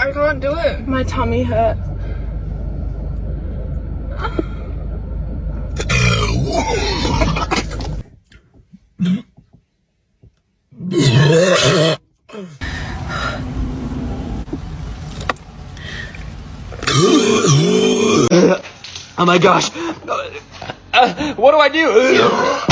I can't do it. My tummy hurts. Oh my gosh. What do I do?